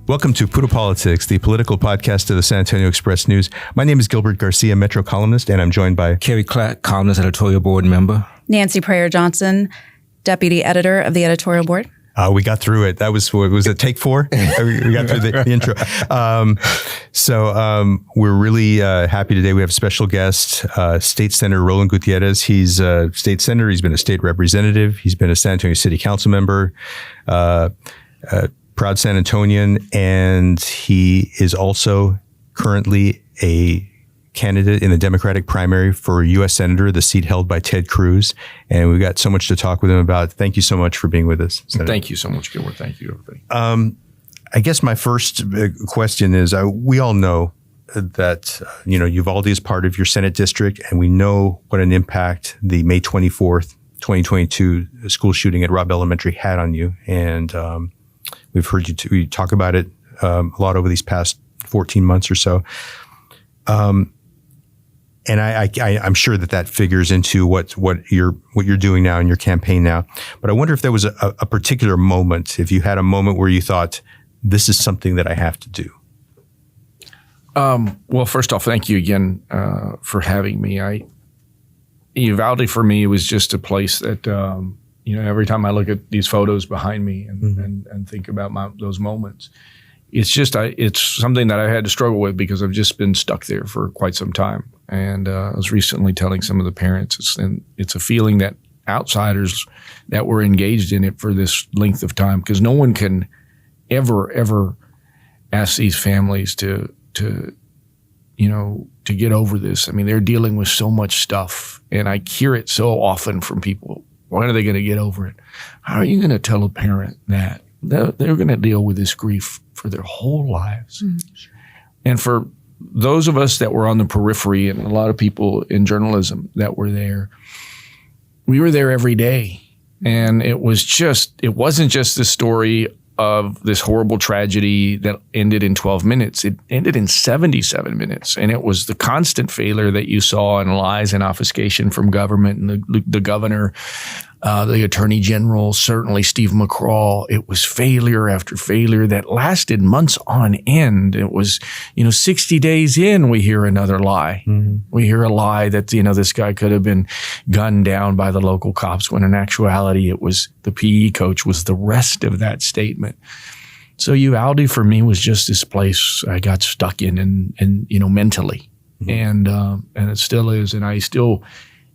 Welcome to Puro Politics, the political podcast of the San Antonio Express News. My name is Gilbert Garcia, Metro columnist, and I'm joined by Kerry Clack, columnist, editorial board member. Nancy Prayer-Johnson, deputy editor of the editorial board. We got through it. That was it take 4? We got through the intro. We're really happy today. We have a special guest, State Senator Roland Gutierrez. He's a state senator. He's been a state representative. He's been a San Antonio City Council member, proud San Antonian, and he is also currently a candidate in the Democratic primary for U.S. Senator, the seat held by Ted Cruz. And we've got so much to talk with him about. Thank you so much for being with us, Senator. Thank you so much, Gilbert. Thank you, everybody. I guess my first question is, we all know that, Uvalde is part of your Senate district, and we know what an impact the May 24th, 2022 school shooting at Robb Elementary had on you. And we've heard you talk about it a lot over these past 14 months or so. And I'm sure that figures into what you're doing now in your campaign now. But I wonder if there was a particular moment, if you had a moment where you thought, this is something that I have to do. Well, first off, thank you again for having me. Uvalde for me was just a place that every time I look at these photos behind me and think about those moments, it's something that I had to struggle with because I've just been stuck there for quite some time. And I was recently telling some of the parents, it's a feeling that outsiders that were engaged in it for this length of time, because no one can ever ask these families to get over this. I mean, they're dealing with so much stuff, and I hear it so often from people. When are they going to get over it? How are you going to tell a parent that they're going to deal with this grief for their whole lives? Mm-hmm. And for those of us that were on the periphery, and a lot of people in journalism that were there, we were there every day. And it wasn't just the story of this horrible tragedy that ended in 12 minutes. It ended in 77 minutes. And it was the constant failure that you saw in lies and obfuscation from government and the governor, the attorney general, certainly Steve McCraw. It was failure after failure that lasted months on end. It was, 60 days in, we hear another lie. Mm-hmm. We hear a lie that, this guy could have been gunned down by the local cops, when in actuality, it was the PE coach was the rest of that statement. So Uvalde for me was just this place I got stuck in and mentally. Mm-hmm. And it still is. And I still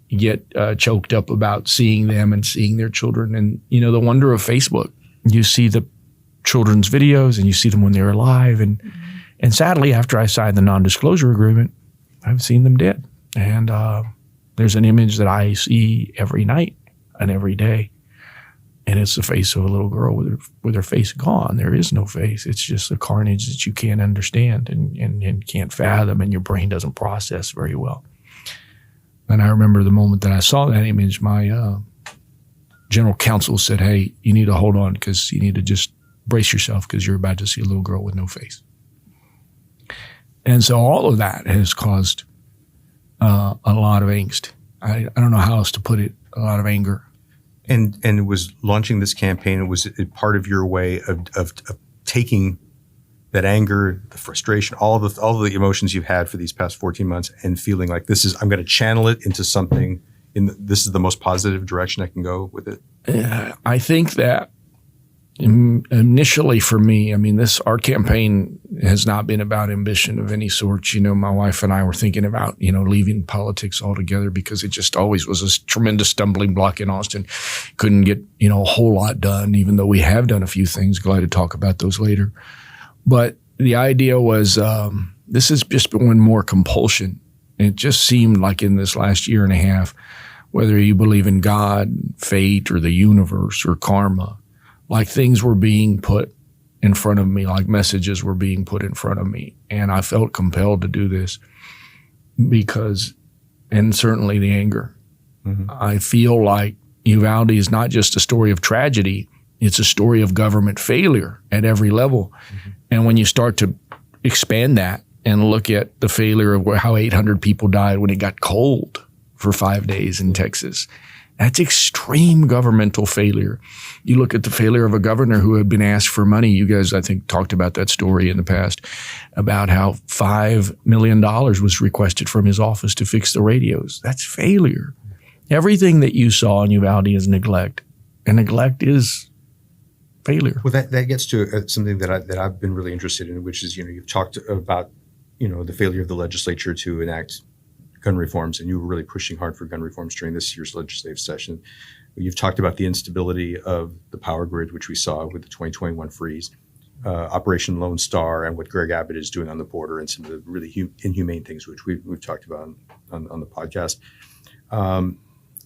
get choked up about seeing them and seeing their children. And, the wonder of Facebook. You see the children's videos and you see them when they're alive. And sadly, after I signed the non-disclosure agreement, I've seen them dead. And there's an image that I see every night and every day. And it's the face of a little girl with her face gone. There is no face. It's just a carnage that you can't understand and can't fathom, and your brain doesn't process very well. And I remember the moment that I saw that image, my general counsel said, "Hey, you need to hold on, because you need to just brace yourself, because you're about to see a little girl with no face." And so all of that has caused a lot of angst. I don't know how else to put it, a lot of anger. And it was launching this campaign. It was part of your way of taking that anger, the frustration, all the emotions you've had for these past 14 months, and feeling like I'm going to channel it into something. This is the most positive direction I can go with it. I think that initially for me, our campaign has not been about ambition of any sort. My wife and I were thinking about, leaving politics altogether, because it just always was a tremendous stumbling block in Austin. Couldn't get, a whole lot done, even though we have done a few things. Glad to talk about those later. But the idea was, this has just been one more compulsion. It just seemed like in this last year and a half, whether you believe in God, fate, or the universe, or karma, like things were being put in front of me, like messages were being put in front of me. And I felt compelled to do this because, and certainly the anger. Mm-hmm. I feel like Uvalde is not just a story of tragedy, it's a story of government failure at every level. Mm-hmm. And when you start to expand that and look at the failure of how 800 people died when it got cold for 5 days in Texas, That's extreme governmental failure. You look at the failure of a governor who had been asked for money. You guys, I think, talked about that story in the past about how $5 million was requested from his office to fix the radios. That's failure. Everything that you saw in Uvalde is neglect, and neglect is failure. Well, that gets to something that I've been really interested in, which is, you've talked about, the failure of the legislature to enact gun reforms, and you were really pushing hard for gun reforms during this year's legislative session. You've talked about the instability of the power grid, which we saw with the 2021 freeze, Operation Lone Star, and what Greg Abbott is doing on the border, and some of the really inhumane things which we've talked about on the podcast.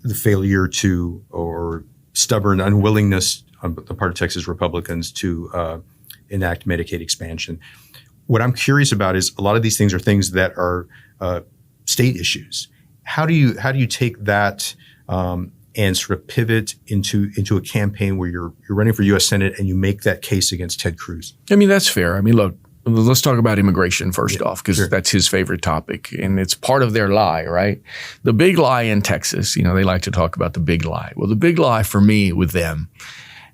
The failure to, or stubborn unwillingness on the part of Texas Republicans to enact Medicaid expansion. What I'm curious about is a lot of these things are things that are state issues. How do you take that and sort of pivot into a campaign where you're running for U.S. Senate and you make that case against Ted Cruz? I mean, that's fair. I mean, look, let's talk about immigration first off, because that's his favorite topic, and it's part of their lie, right? The big lie in Texas, they like to talk about the big lie. Well, the big lie for me with them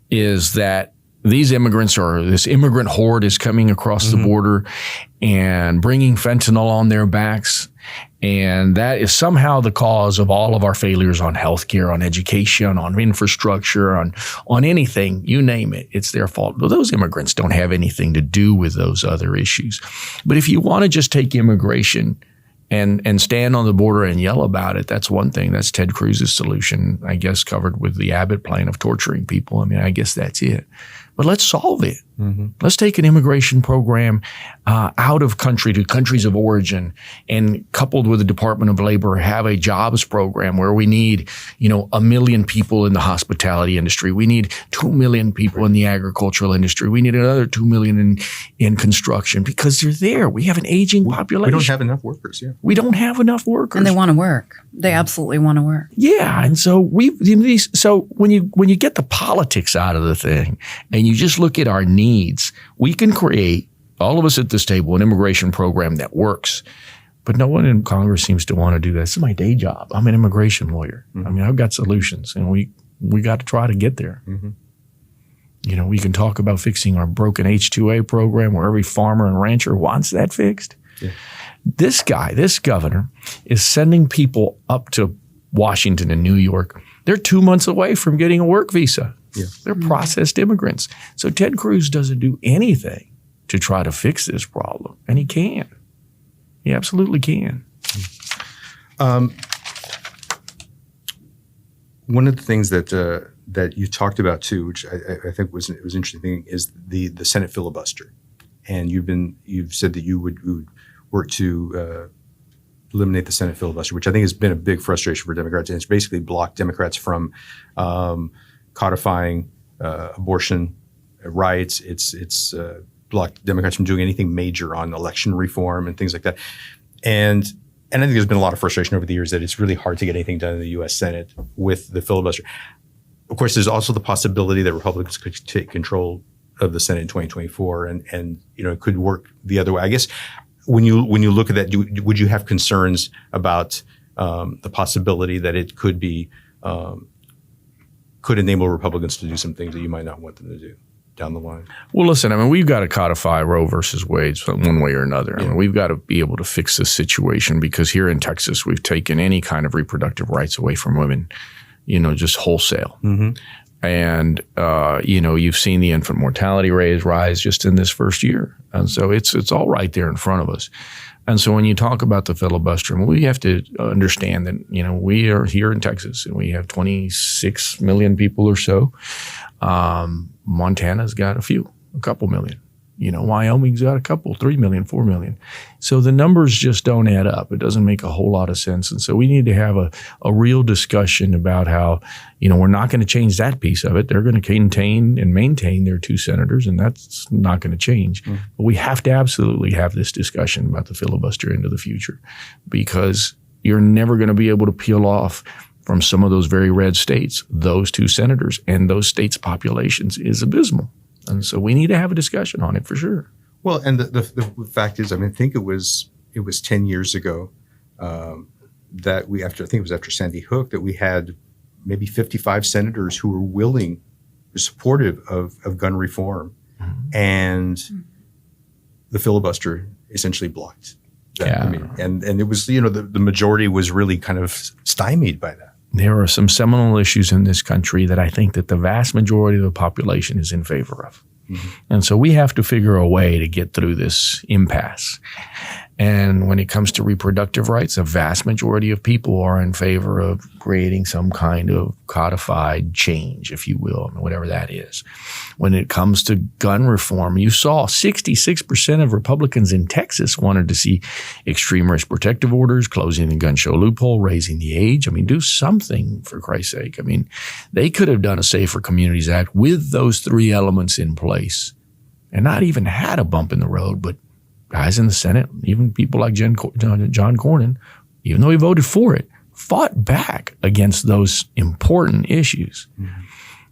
is that these immigrants, or this immigrant horde, is coming across the border and bringing fentanyl on their backs. And that is somehow the cause of all of our failures on healthcare, on education, on infrastructure, on anything, you name it. It's their fault. Well, those immigrants don't have anything to do with those other issues. But if you want to just take immigration and stand on the border and yell about it, that's one thing. That's Ted Cruz's solution, I guess, covered with the Abbott plan of torturing people. I mean, I guess that's it. But let's solve it. Let's take an immigration program out of country to countries of origin, and coupled with the Department of Labor, have a jobs program where we need, 1 million people in the hospitality industry. We need 2 million people in the agricultural industry. We need another 2 million in construction, because they're there. We have an aging population. We don't have enough workers. Yeah, we don't have enough workers, And they want to work. They absolutely want to work. Yeah, and so when you get the politics out of the thing and you just look at our needs, we can create, all of us at this table, an immigration program that works. But no one in Congress seems to want to do that. This is my day job. I'm an immigration lawyer. I mean, I've got solutions, and we got to try to get there. We can talk about fixing our broken H-2A program where every farmer and rancher wants that fixed. Yeah. This governor, is sending people up to Washington and New York. They're 2 months away from getting a work visa. Yeah. They're processed immigrants. So Ted Cruz doesn't do anything to try to fix this problem, and he can. He absolutely can. One of the things that you talked about too, which I think was interesting, is the Senate filibuster, and you've said that you would work to eliminate the Senate filibuster, which I think has been a big frustration for Democrats, and it's basically blocked Democrats from codifying abortion rights. It's blocked Democrats from doing anything major on election reform and things like that. And I think there's been a lot of frustration over the years that it's really hard to get anything done in the U.S. Senate with the filibuster. Of course, there's also the possibility that Republicans could take control of the Senate in 2024, and it could work the other way. I guess when you look at that, would you have concerns about the possibility that it could be could enable Republicans to do some things that you might not want them to do down the line? Well, listen, I mean, we've got to codify Roe versus Wade one way or another. Yeah. I mean, we've got to be able to fix this situation, because here in Texas, we've taken any kind of reproductive rights away from women, just wholesale. And, you've seen the infant mortality rate rise just in this first year. And so it's all right there in front of us. And so when you talk about the filibuster, we have to understand that, we are here in Texas and we have 26 million people or so. Montana's got a couple million. Wyoming's got a couple, 3 million, 4 million. So the numbers just don't add up. It doesn't make a whole lot of sense. And so we need to have a real discussion about how, we're not going to change that piece of it. They're going to contain and maintain their 2 senators, and that's not going to change. But we have to absolutely have this discussion about the filibuster into the future, because you're never going to be able to peel off from some of those very red states those 2 senators, and those states' populations is abysmal. And so we need to have a discussion on it for sure. Well, and the fact is, I think it was 10 years ago that I think it was after Sandy Hook, that we had maybe 55 senators who were willing, were supportive of gun reform, and the filibuster essentially blocked that. Yeah. I mean, and it was, the majority was really kind of stymied by that. There are some seminal issues in this country that I think that the vast majority of the population is in favor of. And so we have to figure a way to get through this impasse. And when it comes to reproductive rights, a vast majority of people are in favor of creating some kind of codified change, if you will, whatever that is. When it comes to gun reform, you saw 66% of Republicans in Texas wanted to see extreme risk protective orders, closing the gun show loophole, raising the age. I mean, do something, for Christ's sake. I mean, they could have done a Safer Communities Act with those three elements in place and not even had a bump in the road, but guys in the Senate, even people like John Cornyn, even though he voted for it, fought back against those important issues.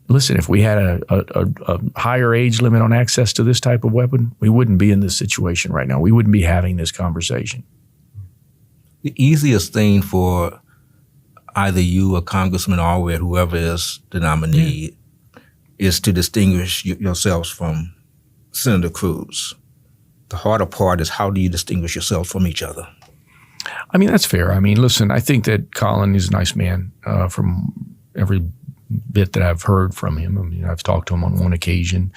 Listen, if we had a higher age limit on access to this type of weapon, we wouldn't be in this situation right now. We wouldn't be having this conversation. The easiest thing for either you or Congressman Allred, whoever is the nominee, is to distinguish yourselves from Senator Cruz. The harder part is, how do you distinguish yourself from each other? I mean, that's fair. I mean, listen, I think that Colin is a nice man from every bit that I've heard from him. I mean, I've talked to him on one occasion.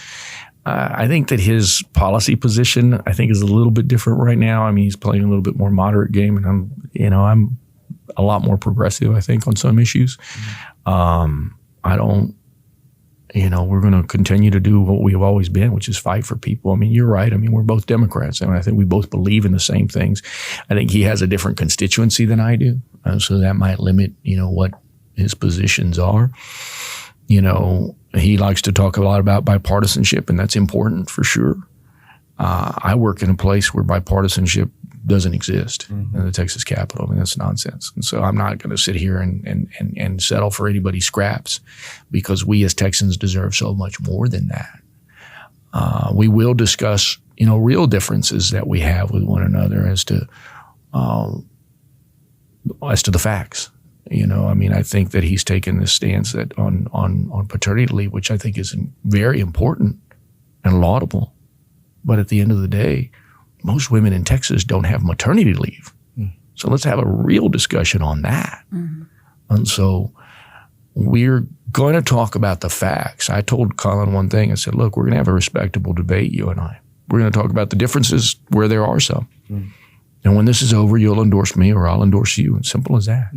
I think that his policy position, is a little bit different right now. I mean, he's playing a little bit more moderate game, and I'm a lot more progressive, I think, on some issues. We're going to continue to do what we've always been, which is fight for people. I mean, you're right. I mean, we're both Democrats, and I think we both believe in the same things. I think he has a different constituency than I do, so that might limit, what his positions are. He likes to talk a lot about bipartisanship, and that's important for sure. I work in a place where bipartisanship doesn't exist in the Texas Capitol. I mean, that's nonsense. And so I'm not going to sit here and settle for anybody's scraps, because we as Texans deserve so much more than that. We will discuss, real differences that we have with one another as to the facts. I think that he's taken this stance that on paternity leave, which I think is very important and laudable. But at the end of the day, most women in Texas don't have maternity leave. So let's have a real discussion on that. And so we're going to talk about the facts. I told Colin one thing. I said, look, we're going to have a respectable debate, you and I. We're going to talk about the differences where there are some. And when this is over, you'll endorse me or I'll endorse you. It's simple as that.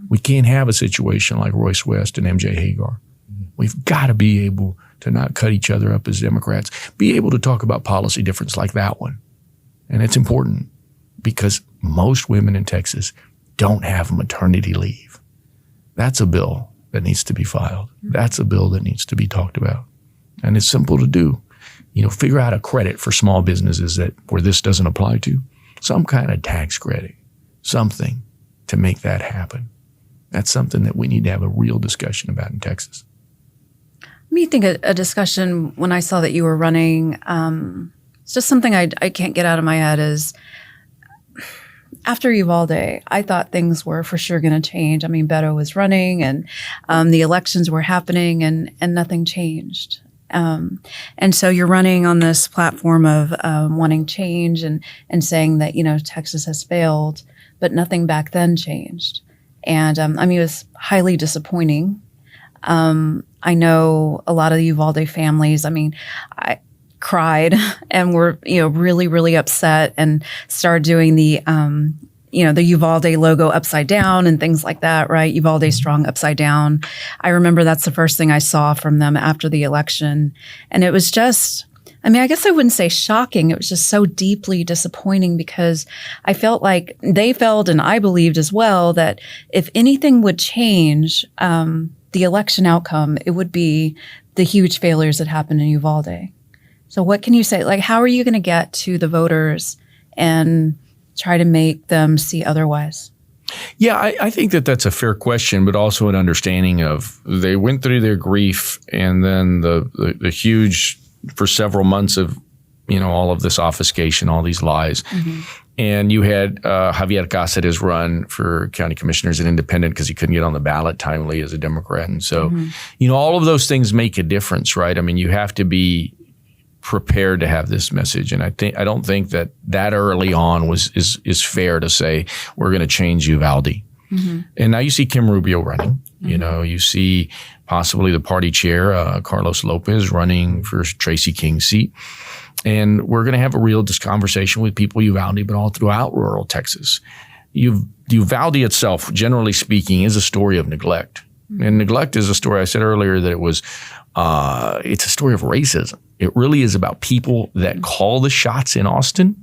We can't have a situation like Royce West and MJ Hagar. We've got to be able to not cut each other up as Democrats, be able to talk about policy difference like that one. And it's important because most women in Texas don't have maternity leave. That's a bill that needs to be filed. That's a bill that needs to be talked about. And it's simple to do. Figure out a credit for small businesses where this doesn't apply to. Some kind of tax credit, something to make that happen. That's something that we need to have a real discussion about in Texas. Me think a discussion when I saw that you were running, it's just something I can't get out of my head is after Uvalde, I thought things were for sure going to change. I mean, Beto was running and the elections were happening and nothing changed. And so you're running on this platform of wanting change and saying that, Texas has failed, but nothing back then changed. And it was highly disappointing. I know a lot of the Uvalde families, I cried and were, really, really upset and started doing the Uvalde logo upside down and things like that, right? Uvalde strong upside down. I remember that's the first thing I saw from them after the election. And it was just, I guess I wouldn't say shocking. It was just so deeply disappointing because I felt like they felt, and I believed as well, that if anything would change the election outcome, it would be the huge failures that happened in Uvalde. So what can you say? Like, how are you going to get to the voters and try to make them see otherwise? Yeah, I think that that's a fair question, but also an understanding of they went through their grief and then the huge, for several months of, all of this obfuscation, all these lies. And you had Javier Cáceres run for county commissioner as an independent because he couldn't get on the ballot timely as a Democrat. And so, all of those things make a difference, right? I mean, you have to be prepared to have this message. And I don't think that early on is fair to say we're going to change Uvalde. And now you see Kim Rubio running. You see possibly the party chair, Carlos Lopez, running for Tracy King's seat. And we're going to have a real conversation with people in Uvalde, but all throughout rural Texas. Uvalde itself, generally speaking, is a story of neglect. And neglect is a story, I said earlier that it's a story of racism. It really is about people that call the shots in Austin,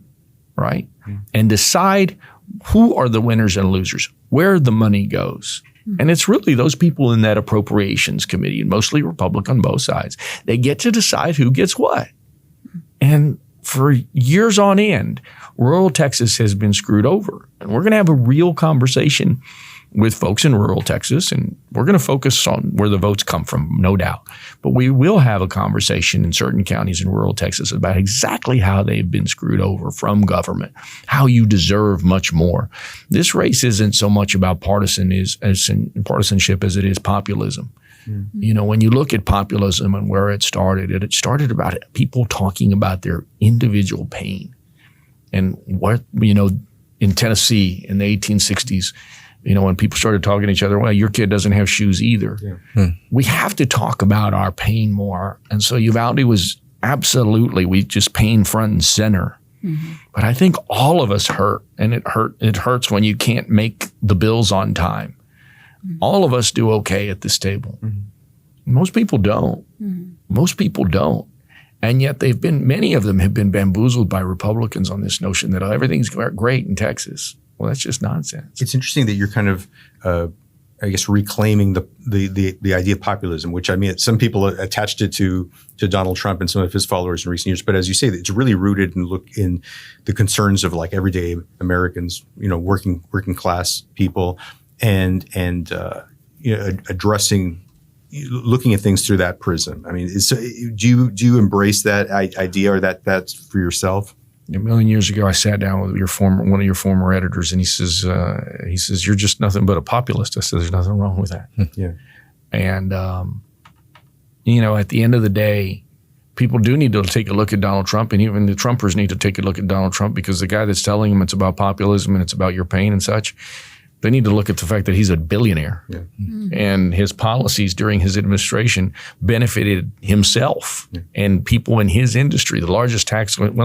right? And decide who are the winners and losers, where the money goes. And it's really those people in that appropriations committee, mostly Republican on both sides. They get to decide who gets what. And for years on end, rural Texas has been screwed over. And we're going to have a real conversation with folks in rural Texas, and we're going to focus on where the votes come from, no doubt. But we will have a conversation in certain counties in rural Texas about exactly how they've been screwed over from government, how you deserve much more. This race isn't so much about partisanship as it is populism. When you look at populism and where it started about people talking about their individual pain. And what, in Tennessee in the 1860s, when people started talking to each other, well, your kid doesn't have shoes either. We have to talk about our pain more. And so Uvalde was we just pain front and center. But I think all of us hurt, and it hurts when you can't make the bills on time. All of us do okay at this table. Most people don't. Most people don't. And yet many of them have been bamboozled by Republicans on this notion that everything's great in Texas. Well, that's just nonsense. It's interesting that you're kind of, reclaiming the idea of populism, which some people attached it to Donald Trump and some of his followers in recent years. But as you say, it's really rooted in the concerns of like everyday Americans, working class people, and addressing, looking at things through that prism. I mean, do you embrace that idea, or that's for yourself? A million years ago, I sat down with one of your former editors, and he says, "You're just nothing but a populist." I said, "There's nothing wrong with that." Yeah. And at the end of the day, people do need to take a look at Donald Trump, and even the Trumpers need to take a look at Donald Trump, because the guy that's telling them it's about populism and it's about your pain and such, they need to look at the fact that he's a billionaire. Yeah. And his policies during his administration benefited himself and people in his industry. One of the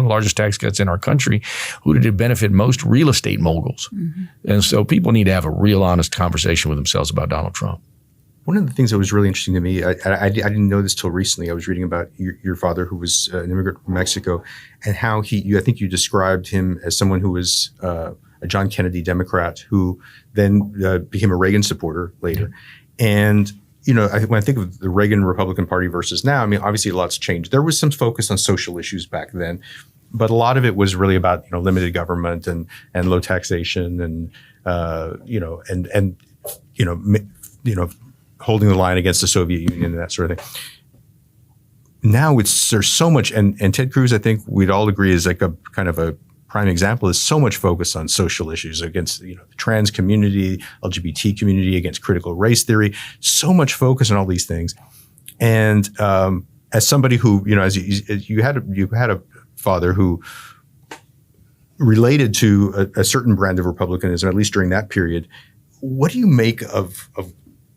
largest tax cuts in our country. Who did it benefit most? Real estate moguls. And so people need to have a real honest conversation with themselves about Donald Trump. One of the things that was really interesting to me, I didn't know this till recently. I was reading about your father, who was an immigrant from Mexico, and how I think you described him as someone who was a John Kennedy Democrat who then became a Reagan supporter later. And, when I think of the Reagan Republican Party versus now, obviously a lot's changed. There was some focus on social issues back then, but a lot of it was really about, limited government and low taxation and, holding the line against the Soviet Union and that sort of thing. Now there's so much, and Ted Cruz, I think we'd all agree, is like a kind of a prime example, is so much focus on social issues against the trans community, LGBT community, against critical race theory, so much focus on all these things. And as somebody who, as you had a father who related to a certain brand of republicanism, at least during that period, what do you make of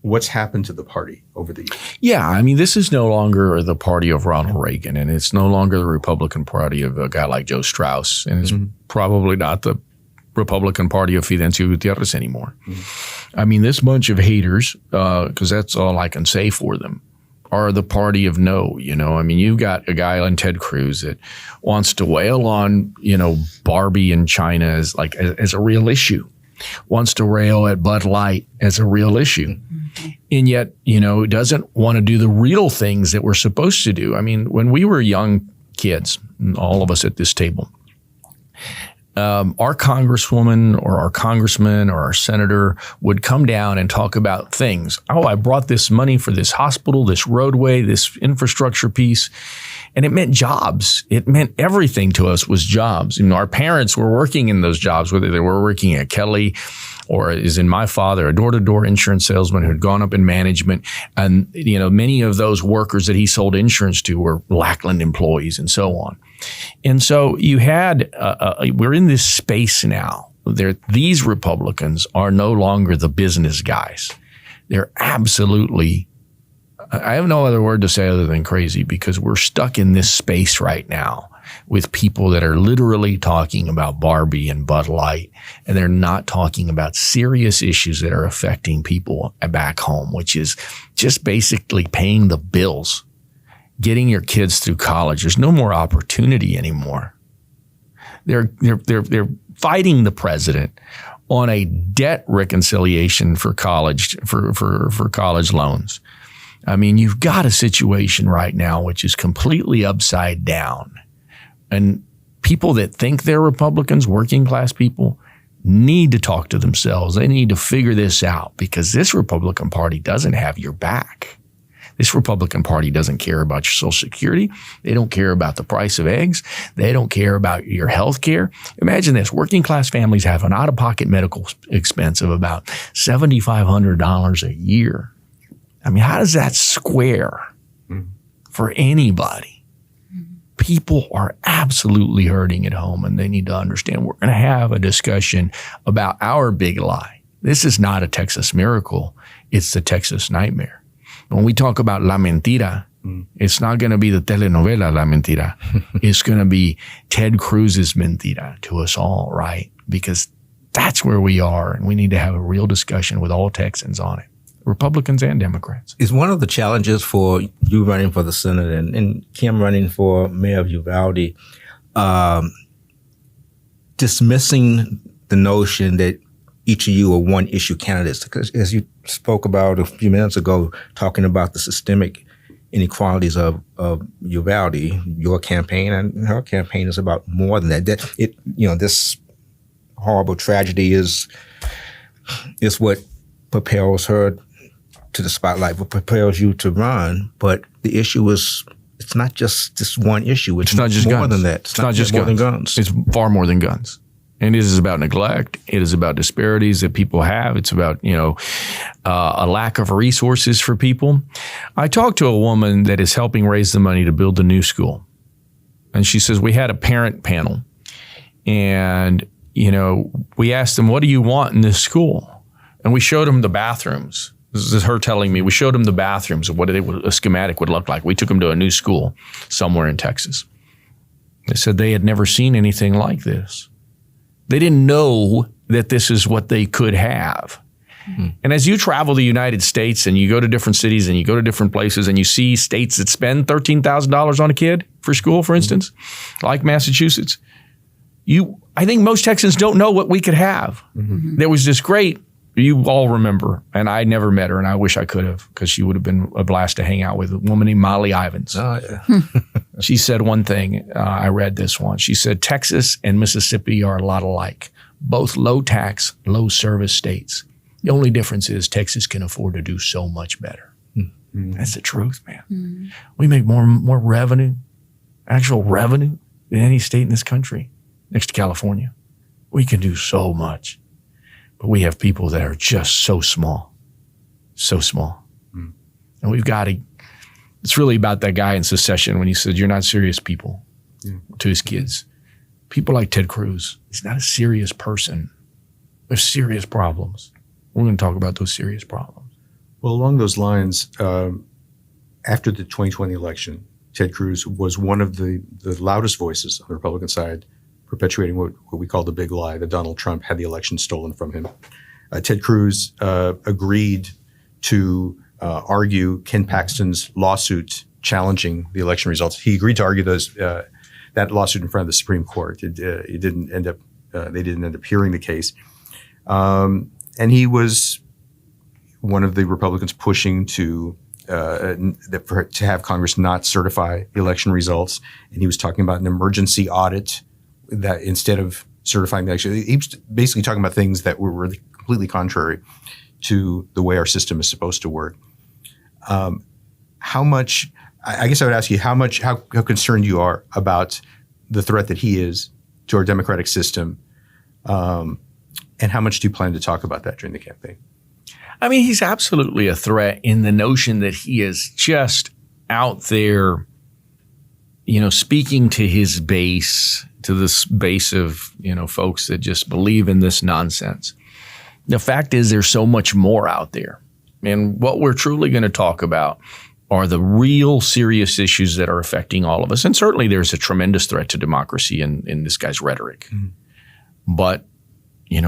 what's happened to the party over the years? Yeah, this is no longer the party of Ronald Reagan, and it's no longer the Republican Party of a guy like Joe Strauss, and it's probably not the Republican Party of Fidencio Gutierrez anymore. This bunch of haters, because that's all I can say for them, are the party of no. You've got a guy like Ted Cruz that wants to wail on, Barbie in China as a real issue, wants to rail at Bud Light as a real issue. And yet, doesn't want to do the real things that we're supposed to do. When we were young kids, all of us at this table, our congresswoman or our congressman or our senator would come down and talk about things. Oh, I brought this money for this hospital, this roadway, this infrastructure piece. And it meant jobs. It meant everything to us was jobs. You know, our parents were working in those jobs, whether they were working at Kelly or, as in my father, a door-to-door insurance salesman who had gone up in management. And, you know, many of those workers that he sold insurance to were Lackland employees and so on. And so you had, we're in this space now. These Republicans are no longer the business guys. They're absolutely, I have no other word to say other than crazy, because we're stuck in this space right now with people that are literally talking about Barbie and Bud Light, and they're not talking about serious issues that are affecting people back home, which is just basically paying the bills, getting your kids through college. There's no more opportunity anymore. They're fighting the president on a debt reconciliation for college, for college loans. I mean, you've got a situation right now which is completely upside down. And people that think they're Republicans, working class people, need to talk to themselves. They need to figure this out, because this Republican Party doesn't have your back. This Republican Party doesn't care about your Social Security. They don't care about the price of eggs. They don't care about your health care. Imagine this. Working class families have an out-of-pocket medical expense of about $7,500 a year. I mean, how does that square for anybody? People are absolutely hurting at home, and they need to understand we're going to have a discussion about our big lie. This is not a Texas miracle. It's the Texas nightmare. When we talk about La Mentira, it's not going to be the telenovela La Mentira. It's going to be Ted Cruz's Mentira to us all, right? Because that's where we are, and we need to have a real discussion with all Texans on it, Republicans and Democrats. Is one of the challenges for you running for the Senate and Kim running for mayor of Uvalde, dismissing the notion that each of you are one-issue candidates? Because as you spoke about a few minutes ago, talking about the systemic inequalities of Uvalde, your campaign and her campaign is about more than that. This horrible tragedy is what propels her to the spotlight, what propels you to run. But the issue is, it's not just this one issue. It's not just more guns. Than that. It's not just more than guns. It's far more than guns. And it is about neglect. It is about disparities that people have. It's about, a lack of resources for people. I talked to a woman that is helping raise the money to build the new school. And she says, we had a parent panel. And, we asked them, what do you want in this school? And we showed them the bathrooms. This is her telling me. We showed them the bathrooms of what a schematic would look like. We took them to a new school somewhere in Texas. They said they had never seen anything like this. They didn't know that this is what they could have. Mm-hmm. And as you travel the United States and you go to different cities and you go to different places and you see states that spend $13,000 on a kid for school, for instance, like Massachusetts, I think most Texans don't know what we could have. Mm-hmm. There was this great, you all remember, and I never met her, and I wish I could have, because she would have been a blast to hang out with, a woman named Molly Ivins. Oh, yeah. She said one thing, I read this one. She said, Texas and Mississippi are a lot alike, both low tax, low service states. The only difference is Texas can afford to do so much better. Mm-hmm. That's the truth, man. Mm-hmm. We make more revenue, actual revenue, than any state in this country, next to California. We can do so much. But we have people that are just so small. And we've got to, it's really about that guy in Secession when he said, you're not serious people, to his kids. People like Ted Cruz, he's not a serious person. There's serious problems. We're going to talk about those serious problems. Well, along those lines, after the 2020 election, Ted Cruz was one of the loudest voices on the Republican side, perpetuating what we call the big lie, that Donald Trump had the election stolen from him. Ted Cruz agreed to argue Ken Paxton's lawsuit challenging the election results. He agreed to argue that lawsuit in front of the Supreme Court. It didn't end up. They didn't end up hearing the case, and he was one of the Republicans pushing to have Congress not certify the election results. And he was talking about an emergency audit, that instead of certifying the election. He was basically talking about things that were really completely contrary to the way our system is supposed to work. How much, I guess I would ask you how concerned you are about the threat that he is to our democratic system, and how much do you plan to talk about that during the campaign? I mean, he's absolutely a threat in the notion that he is just out there, speaking to his base, to this base of, folks that just believe in this nonsense. The fact is there's so much more out there. And what we're truly going to talk about are the real serious issues that are affecting all of us. And certainly there's a tremendous threat to democracy in this guy's rhetoric. Mm-hmm. But,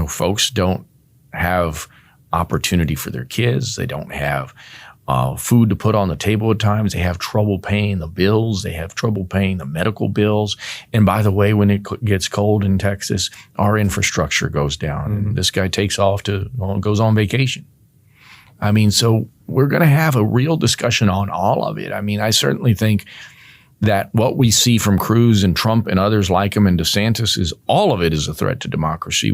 folks don't have opportunity for their kids. They don't have food to put on the table at times. They have trouble paying the bills. They have trouble paying the medical bills. And by the way, when it gets cold in Texas, our infrastructure goes down. Mm-hmm. And this guy takes off goes on vacation. I mean, so we're going to have a real discussion on all of it. I mean, I certainly think that what we see from Cruz and Trump and others like him and DeSantis is all of it is a threat to democracy.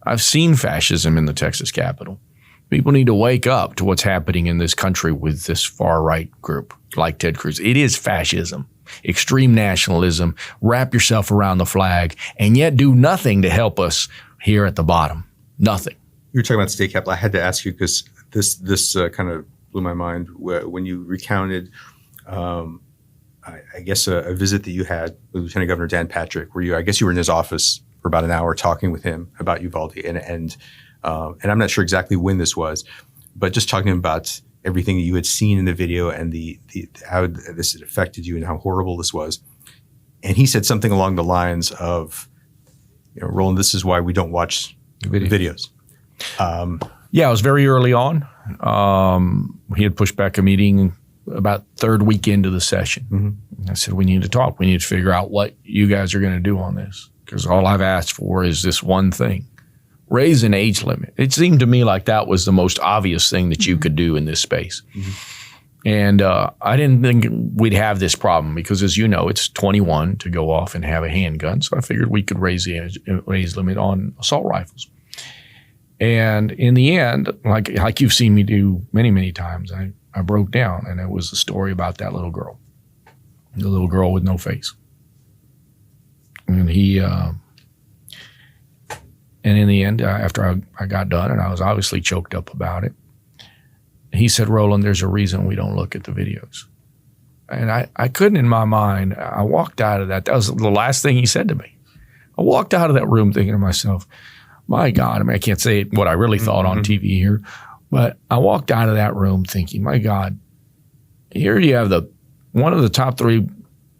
I've seen fascism in the Texas Capitol. People need to wake up to what's happening in this country with this far-right group like Ted Cruz. It is fascism, extreme nationalism, wrap yourself around the flag, and yet do nothing to help us here at the bottom. Nothing. You were talking about state capitol. I had to ask you because this kind of blew my mind when you recounted, I guess, a visit that you had with Lieutenant Governor Dan Patrick, where I guess you were in his office for about an hour talking with him about Uvalde. And I'm not sure exactly when this was, but just talking about everything that you had seen in the video and the how this had affected you and how horrible this was. And he said something along the lines of, Roland, this is why we don't watch videos. Yeah, it was very early on. He had pushed back a meeting about third week into the session. Mm-hmm. I said, we need to talk. We need to figure out what you guys are going to do on this. Because all I've asked for is this one thing. Raise an age limit. It seemed to me like that was the most obvious thing that you could do in this space. Mm-hmm. And I didn't think we'd have this problem because, as you know, it's 21 to go off and have a handgun. So I figured we could raise the age limit on assault rifles. And in the end, like you've seen me do many, many times, I broke down, and it was a story about that little girl, the little girl with no face. And and in the end, after I got done, and I was obviously choked up about it, he said, Roland, there's a reason we don't look at the videos. And I couldn't in my mind, I walked out of that. That was the last thing he said to me. I walked out of that room thinking to myself, my God, I mean, I can't say what I really thought on TV here, but I walked out of that room thinking, my God, here you have one of the top 3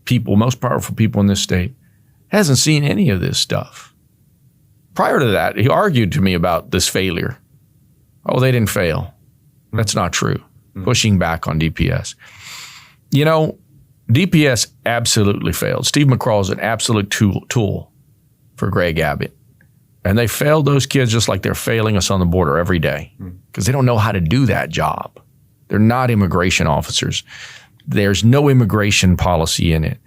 people, most powerful people in this state, hasn't seen any of this stuff. Prior to that, he argued to me about this failure. Oh, they didn't fail. That's not true. Mm-hmm. Pushing back on DPS. DPS absolutely failed. Steve McCraw is an absolute tool for Greg Abbott. And they failed those kids just like they're failing us on the border every day because they don't know how to do that job. They're not immigration officers. There's no immigration policy in it.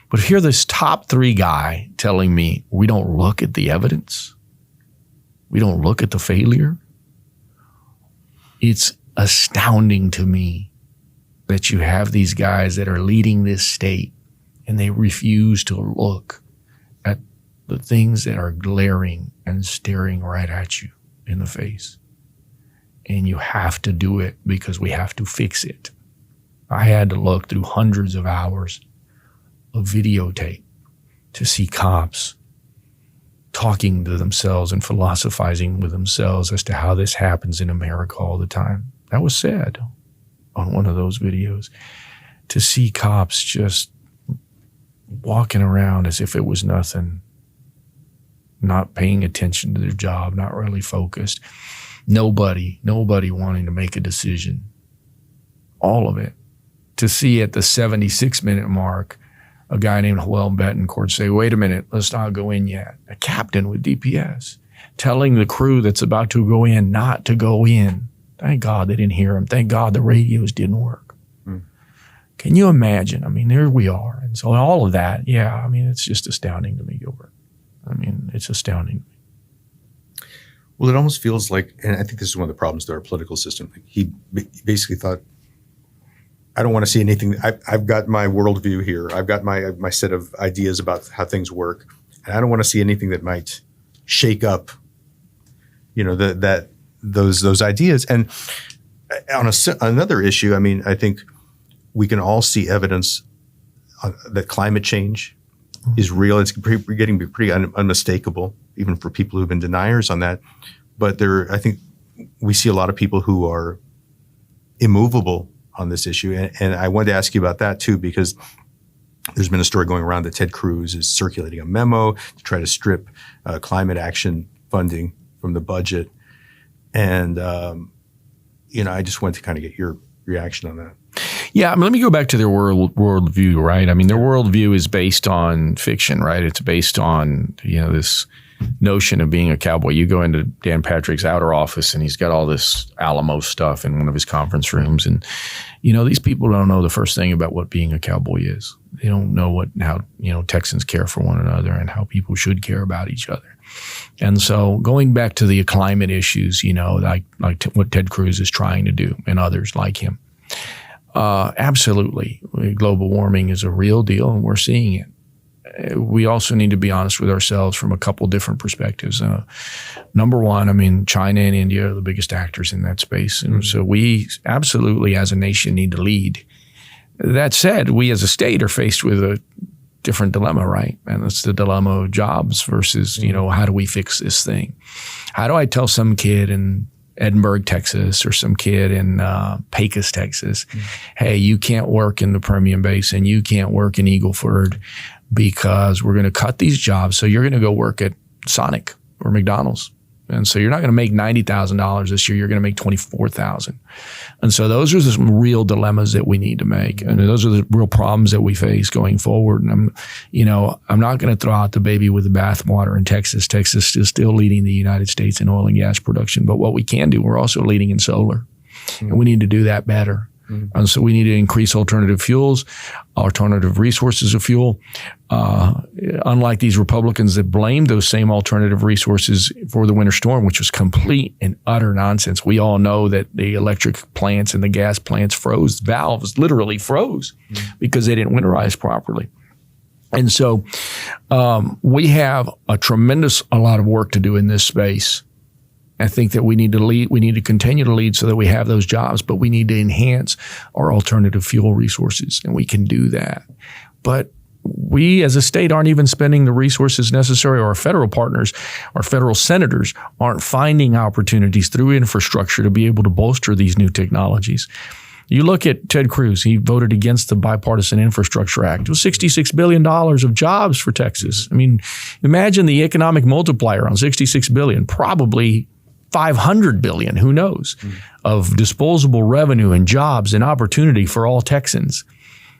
But here this top 3 guy telling me we don't look at the evidence. We don't look at the failure. It's astounding to me that you have these guys that are leading this state and they refuse to look at the things that are glaring and staring right at you in the face. And you have to do it because we have to fix it. I had to look through hundreds of hours of videotape to see cops talking to themselves and philosophizing with themselves as to how this happens in America all the time. That was said on one of those videos. To see cops just walking around as if it was nothing, not paying attention to their job, not really focused. Nobody wanting to make a decision. All of it. To see at the 76-minute mark, a guy named Joel Betancourt say, wait a minute, let's not go in yet. A captain with DPS telling the crew that's about to go in not to go in. Thank God they didn't hear him. Thank God the radios didn't work. Can you imagine? I mean, there we are. And so all of that, yeah, I mean, it's just astounding to me, Gilbert. I mean, it's astounding. Well, it almost feels like, and I think this is one of the problems to our political system. He basically thought, I don't want to see anything. I've got my worldview here. I've got my set of ideas about how things work, and I don't want to see anything that might shake up, those ideas. And on another issue, I mean, I think we can all see evidence that climate change is real. It's getting pretty unmistakable, even for people who've been deniers on that. But I think we see a lot of people who are immovable on this issue. And I wanted to ask you about that too, because there's been a story going around that Ted Cruz is circulating a memo to try to strip climate action funding from the budget. And, I just wanted to kind of get your reaction on that. Yeah, I mean, let me go back to their worldview, right? I mean, their worldview is based on fiction, right? It's based on, this notion of being a cowboy. You go into Dan Patrick's outer office and he's got all this Alamo stuff in one of his conference rooms. And, these people don't know the first thing about what being a cowboy is. They don't know how Texans care for one another and how people should care about each other. And so going back to the climate issues, like what Ted Cruz is trying to do and others like him. Absolutely. Global warming is a real deal and we're seeing it. We also need to be honest with ourselves from a couple different perspectives. Number one, I mean, China and India are the biggest actors in that space. And so we absolutely as a nation need to lead. That said, we as a state are faced with a different dilemma, right? And it's the dilemma of jobs versus, how do we fix this thing? How do I tell some kid in Edinburgh, Texas, or some kid in Pecos, Texas, hey, you can't work in the Permian Basin, you can't work in Eagle Ford because we're going to cut these jobs. So you're going to go work at Sonic or McDonald's. And so you're not going to make $90,000 this year. You're going to make $24,000. And so those are some real dilemmas that we need to make. And those are the real problems that we face going forward. And I'm not going to throw out the baby with the bathwater in Texas. Texas is still leading the United States in oil and gas production. But what we can do, we're also leading in solar. And we need to do that better. And so we need to increase alternative fuels, alternative resources of fuel. Unlike these Republicans that blamed those same alternative resources for the winter storm, which was complete and utter nonsense. We all know that the electric plants and the gas plants froze. Valves literally froze because they didn't winterize properly. And so we have a lot of work to do in this space. I think that we need to lead. We need to continue to lead so that we have those jobs, but we need to enhance our alternative fuel resources, and we can do that. But we as a state aren't even spending the resources necessary, or our federal partners, our federal senators aren't finding opportunities through infrastructure to be able to bolster these new technologies. You look at Ted Cruz, he voted against the Bipartisan Infrastructure Act. It was $66 billion of jobs for Texas. I mean, imagine the economic multiplier on $66 billion, probably $500 billion, who knows, of disposable revenue and jobs and opportunity for all Texans.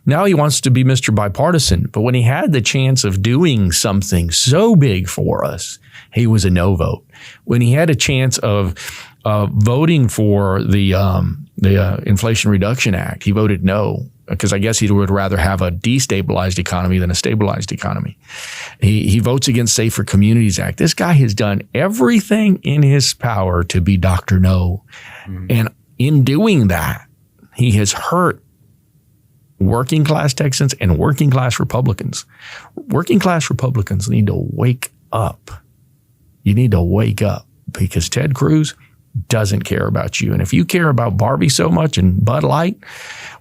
Now he wants to be Mr. Bipartisan, but when he had the chance of doing something so big for us, he was a no vote. When he had a chance of voting for the Inflation Reduction Act, he voted no, because I guess he would rather have a destabilized economy than a stabilized economy. He votes against Safer Communities Act. This guy has done everything in his power to be Dr. No. And in doing that, he has hurt working class Texans and working class Republicans. Working class Republicans need to wake up. You need to wake up, because Ted Cruz doesn't care about you. And if you care about Barbie so much and Bud Light,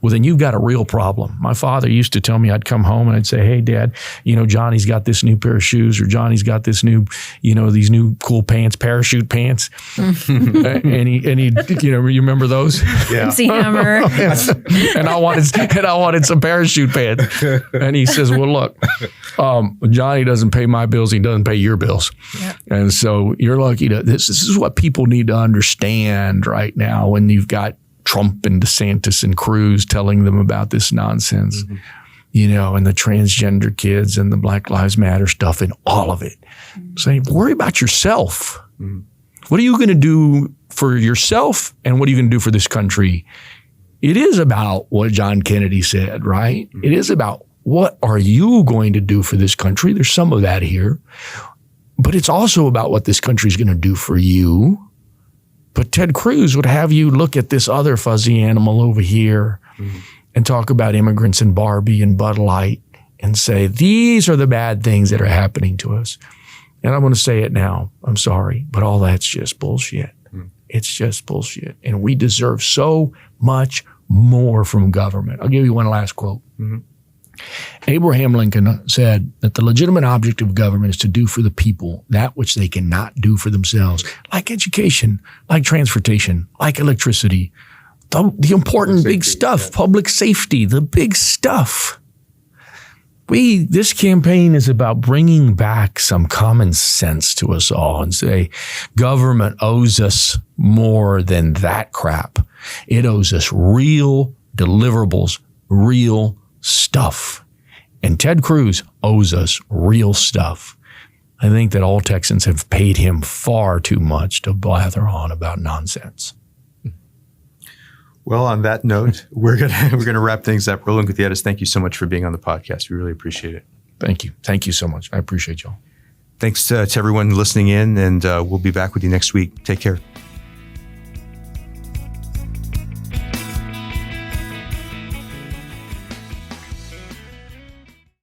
well, then you've got a real problem. My father used to tell me, I'd come home and I'd say, hey, Dad, Johnny's got this new pair of shoes, or Johnny's got this new, these new cool pants, parachute pants. and he, you remember those? Yeah. MC Hammer. and I wanted some parachute pants. And he says, well, look, Johnny doesn't pay my bills. He doesn't pay your bills. Yep. And so you're lucky this is what people need to understand right now when you've got Trump and DeSantis and Cruz telling them about this nonsense, and the transgender kids and the Black Lives Matter stuff and all of it. Saying, worry about yourself. What are you going to do for yourself, and what are you going to do for this country? It is about what John Kennedy said, right? It is about what are you going to do for this country? There's some of that here. But it's also about what this country's going to do for you. But Ted Cruz would have you look at this other fuzzy animal over here and talk about immigrants and Barbie and Bud Light and say, these are the bad things that are happening to us. And I'm going to say it now. I'm sorry, but all that's just bullshit. It's just bullshit. And we deserve so much more from government. I'll give you one last quote. Abraham Lincoln said that the legitimate object of government is to do for the people that which they cannot do for themselves, like education, like transportation, like electricity, the important big stuff, public safety, the big stuff. This campaign is about bringing back some common sense to us all and say, government owes us more than that crap. It owes us real deliverables, real stuff. And Ted Cruz owes us real stuff. I think that all Texans have paid him far too much to blather on about nonsense. Well, on that note, we're gonna wrap things up. Roland Gutierrez, thank you so much for being on the podcast. We really appreciate it. Thank you. Thank you so much. I appreciate y'all. Thanks to everyone listening in, and we'll be back with you next week. Take care.